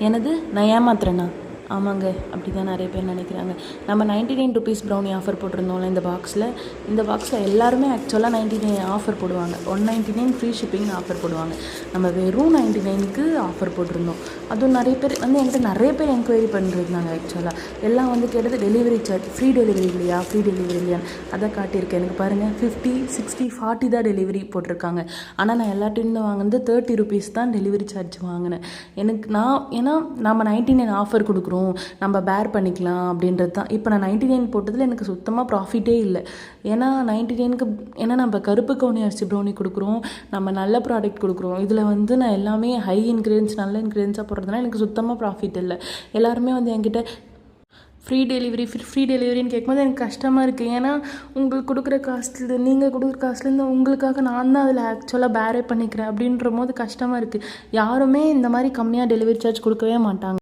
எனது நான் ஏமாத்துறேண்ணா? ஆமாங்க, அப்படி தான் நிறைய பேர் நினைக்கிறாங்க. நம்ம 99 ருபீஸ் ப்ரௌனி ஆஃபர் போட்டிருந்தோம்ல இந்த பாக்ஸில் எல்லாருமே ஆக்சுவலாக 99 ஆஃபர் போடுவாங்க. 199 ஃப்ரீ ஷிப்பிங் ஆஃபர் போடுவாங்க. நம்ம வெறும் 99க்கு ஆஃபர் போட்டிருந்தோம். அதுவும் நிறைய பேர் என்கிட்ட நிறைய பேர் என்கொயரி பண்ணிருந்தாங்க. ஆக்சுவலாக எல்லாம் கேட்டது டெலிவரி சார்ஜ், ஃப்ரீ டெலிவரி இல்லையான்னு அதை காட்டியிருக்கேன். எனக்கு பாருங்கள் 50, 60, 40 தான் டெலிவரி போட்டிருக்காங்க. ஆனால் நான் எல்லாத்தையும் வாங்கினது 30 ருபீஸ் தான் டெலிவரி சார்ஜ் வாங்கினேன். ஏன்னா நம்ம 99 ஆஃபர் கொடுக்குறோம், நம்ம பேர் பண்ணிக்கலாம் அப்படின்றது தான். இப்போ நான் 99 போட்டதில் எனக்கு சுத்தமாக ப்ராஃபிட்டே இல்லை. ஏன்னா 99க்கு நம்ம கருப்பு கவுனி அரிசி ப்ரௌனி கொடுக்குறோம், நம்ம நல்ல ப்ராடக்ட் கொடுக்குறோம். இதில் நான் எல்லாமே ஹை இன்க்ரீடியன்ஸ் நல்ல இன்க்ரீடியன்ஸாக போடுறதுனால எனக்கு சுத்தமாக ப்ராஃபிட் இல்லை. எல்லாருமே என்கிட்ட ஃப்ரீ டெலிவரின்னு கேட்கும்போது எனக்கு கஷ்டமாக இருக்குது. ஏன்னா உங்களுக்கு கொடுக்குற காஸ்ட்லேருந்து நீங்கள் கொடுக்குற காஸ்ட்லேருந்து உங்களுக்காக நான் தான் அதில் ஆக்சுவலாக பேரே பண்ணிக்கிறேன் அப்படின்ற போது கஷ்டமாக இருக்குது. யாருமே இந்த மாதிரி கம்மியாக டெலிவரி சார்ஜ் கொடுக்கவே மாட்டாங்க.